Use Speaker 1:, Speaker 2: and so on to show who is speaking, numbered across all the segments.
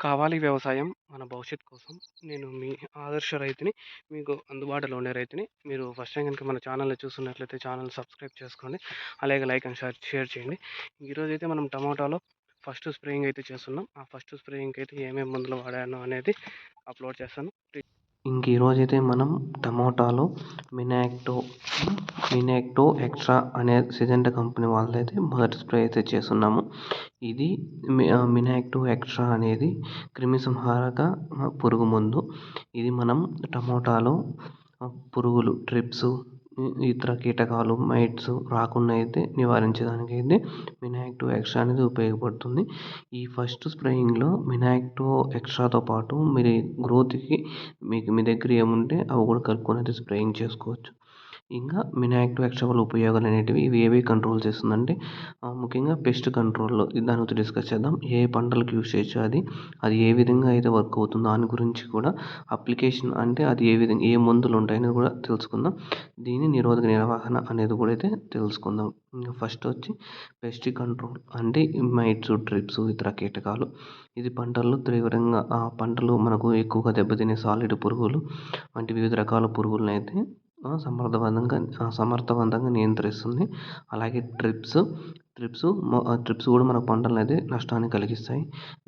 Speaker 1: కావాలి వ్యవసాయం మన భవిష్యత్తు కోసం. నేను మీ ఆదర్శ రైతుని. మీకు అందుబాటులో ఉండే రైతుని. మీరు ఫస్ట్ టైం గనుక మన ఛానల్‌ని చూస్తున్నట్లయితే ఛానల్ సబ్స్క్రైబ్ చేసుకోండి. అలాగే లైక్ అండ్ షేర్ చేయండి. ఈరోజైతే మనం టమాటాలో ఫస్ట్ స్ప్రేయింగ్ అయితే చేస్తున్నాం. ఆ ఫస్ట్ స్ప్రేయింగ్‌కైతే ఏమేమి మందులు వాడాను అనేది అప్లోడ్ చేస్తాను. ఈరోజైతే మనం టమోటాలో మినాక్టో మినాక్టో ఎక్స్ట్రా అనే సిజెంటా కంపెనీ వాళ్ళదైతే మొదటి స్ప్రే అయితే చేస్తున్నాము. ఇది మినాక్టో ఎక్స్ట్రా అనేది క్రిమిసంహారక పురుగు మందు. ఇది మనం టమోటాలో పురుగులు, ట్రిప్స్, ఇతర కీటకాలు, మైట్స్ రాకుండా అయితే నివారించడానికి అయితే మినాక్టో ఎక్స్ట్రా అనేది ఉపయోగపడుతుంది. ఈ ఫస్ట్ స్ప్రేయింగ్‌లో మినాక్టో ఎక్స్ట్రాతో పాటు మీరు గ్రోత్‌కి మీ దగ్గర ఏముంటే అవి కూడా కలుపుకొని అయితే స్ప్రేయింగ్ చేసుకోవచ్చు. ఇంకా మినాక్టో ఎక్స్ట్రా వల్ల ఉపయోగాలు అనేటివి ఇవి ఏవి కంట్రోల్ చేస్తుందంటే ముఖ్యంగా పెస్ట్ కంట్రోల్‌లో దాని గురించి డిస్కస్ చేద్దాం. ఏ పంటలకు యూజ్ చేయొచ్చు అది ఏ విధంగా అయితే వర్క్ అవుతుందో దాని గురించి కూడా అప్లికేషన్ అంటే అది ఏ విధంగా ఏ మందులు ఉంటాయనేది కూడా తెలుసుకుందాం. దీని నిరోధక నిర్వహణ అనేది కూడా అయితే తెలుసుకుందాం. ఇంకా ఫస్ట్ వచ్చి పెస్ట్ కంట్రోల్ అంటే మైట్స్, ట్రిప్స్, ఇతర కీటకాలు. ఇది పంటల్లో తీవ్రంగా పంటలు మనకు ఎక్కువగా దెబ్బతినే సాలిడ్ పురుగులు వంటి వివిధ రకాల పురుగులనైతే సమర్థవంతంగా నియంత్రిస్తుంది. అలాగే ట్రిప్స్ కూడా మన పంటలనైతే నష్టాన్ని కలిగిస్తాయి.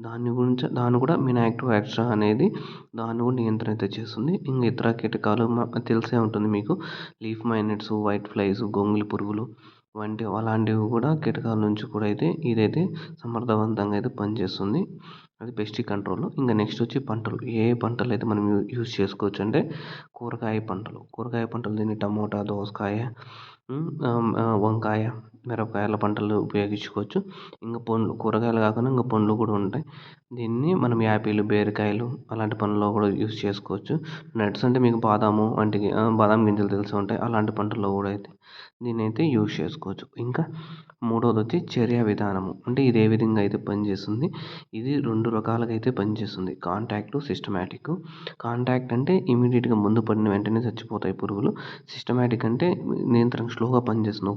Speaker 1: దాన్ని కూడా మినాక్టో ఎక్స్ట్రా అనేది దాన్ని కూడా నియంత్రణ అయితే చేస్తుంది. ఇంకా ఇతర కీటకాలు తెలిసే ఉంటుంది మీకు. లీఫ్ మైనెట్స్, వైట్ ఫ్లైస్, గొంగళి పురుగులు అలాంటివి కూడా కీటకాల నుంచి కూడా అయితే ఇదైతే సమర్థవంతంగా అయితే పనిచేస్తుంది. అది పెస్ట్ కంట్రోల్. ఇంకా నెక్స్ట్ వచ్చి పంటలు. ఏ పంటలు అయితే మనం యూజ్ చేసుకోవచ్చు అంటే కూరగాయ పంటలు దీన్ని టమోటా, దోసకాయ, వంకాయ, మిరపకాయల పంటలు ఉపయోగించుకోవచ్చు. ఇంకా పండ్లు, కూరగాయలు కాకుండా ఇంకా పండ్లు కూడా ఉంటాయి. దీన్ని మనం యాపిల్, బీరకాయలు అలాంటి పండ్లలో కూడా యూజ్ చేసుకోవచ్చు. నట్స్ అంటే మీకు బాదాం గింజలు తెలిసే ఉంటాయి. అలాంటి పంటల్లో కూడా అయితే దీన్నైతే యూజ్ చేసుకోవచ్చు. ఇంకా మూడోది వచ్చి చర్య విధానము. అంటే ఇది ఏ విధంగా అయితే పనిచేస్తుంది. ఇది 2 రకాలుగా అయితే పనిచేస్తుంది. Contact, systematic. కాంటాక్ట్ అంటే ఇమ్మీడియేట్‌గా మందు పడిన వెంటనే చచ్చిపోతాయి పురుగులు. సిస్టమాటిక్ అంటే నియంత్రణ స్లోగా పనిచేస్తుంది.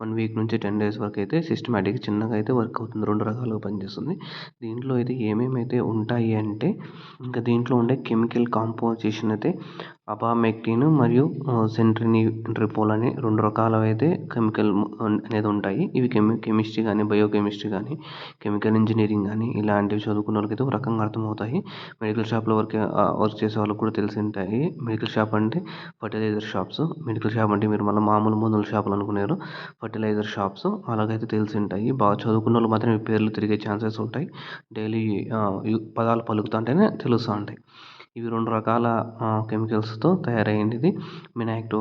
Speaker 1: 1 వీక్ నుంచి 10 డేస్ వరకు అయితే సిస్టమాటిక్ చిన్నగా అయితే వర్క్ అవుతుంది. 2 రకాలుగా పనిచేస్తుంది. దీంట్లో అయితే ఏమేమైతే ఉంటాయి అంటే ఇంకా దీంట్లో ఉండే కెమికల్ కాంపోజిషన్ అయితే అబామెక్టిన్ మరియు సెంట్రినిడ్రిపోల్ అని 2 రకాలవైతే కెమికల్ అనేది ఉంటాయి. ఇవి కెమిస్ట్రీ కానీ, బయోకెమిస్ట్రీ కానీ, కెమికల్ ఇంజనీరింగ్ కానీ ఇలాంటివి చదువుకున్న వాళ్ళకైతే ఒక రకంగా అర్థమవుతాయి. మెడికల్ షాప్‌లో వర్క్ చేసే వాళ్ళకి కూడా తెలిసి ఉంటాయి. మెడికల్ షాప్ అంటే ఫర్టిలైజర్ షాప్స్. మెడికల్ షాప్ అంటే మీరు మళ్ళీ మామూలు మందుల షాపులు అనుకునేరు. ఫర్టిలైజర్ షాప్స్ అలాగైతే తెలిసి ఉంటాయి. బాగా చదువుకున్న వాళ్ళు మాత్రం ఈ పేర్లు తిరిగే ఛాన్సెస్ ఉంటాయి. డైలీ పదాలు పలుకుతుంటేనే తెలుస్తూ ఉంటాయి. ఇవి 2 రకాల కెమికల్స్‌తో తయారయ్యింది మినాక్టో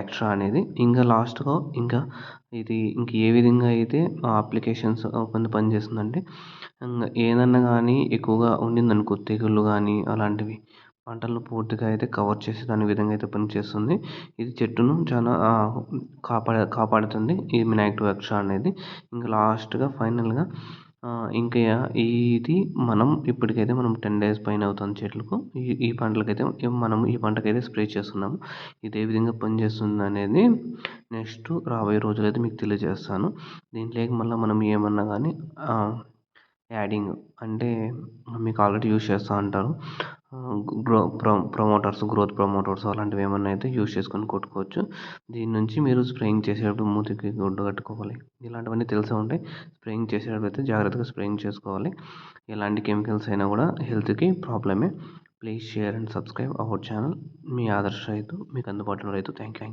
Speaker 1: ఎక్స్ట్రా అనేది. ఇంకా లాస్ట్‌గా ఇది ఏ విధంగా అయితే అప్లికేషన్స్ పనిచేస్తుందంటే ఏదన్నా కానీ ఎక్కువగా ఉండిందనుకో తెగుళ్ళు కానీ అలాంటివి పంటలను పూర్తిగా అయితే కవర్ చేసే దాని విధంగా అయితే పనిచేస్తుంది. ఇది చెట్టును చాలా కాపాడుతుంది ఈ మినాక్టో ఎక్స్ట్రా అనేది. ఇంకా లాస్ట్‌గా ఫైనల్‌గా ఇంకా ఇది ఇప్పటికైతే మనం 10 డేస్ పైన అవుతుంది చెట్లకు. ఈ పంటలకైతే మనం ఈ పంటకైతే స్ప్రే చేస్తున్నాము. ఇది ఏ విధంగా పనిచేస్తుంది అనేది నెక్స్ట్ రాబోయే రోజులైతే మీకు తెలియజేస్తాను. దీంట్లోకి మళ్ళీ మనం ఏమన్నా కానీ యాడింగ్ అంటే మీకు ఆల్రెడీ యూజ్ చేస్తూ ఉంటారు. గ్రోత్ ప్రమోటర్స్ అలాంటివి ఏమన్నా అయితే యూజ్ చేసుకొని కొట్టుకోవచ్చు. దీని నుంచి మీరు స్ప్రేయింగ్ చేసేటప్పుడు మూతికి గుడ్డ కట్టుకోవాలి. ఇలాంటివన్నీ తెలిసే ఉంటాయి. స్ప్రేయింగ్ చేసేటప్పుడు అయితే జాగ్రత్తగా స్ప్రేయింగ్ చేసుకోవాలి. ఎలాంటి కెమికల్స్ అయినా కూడా హెల్త్‌కి ప్రాబ్లమే. Please share and subscribe our channel. మీ ఆదర్శ రైతు, మీకు అందుబాటులో రైతు. Thank you.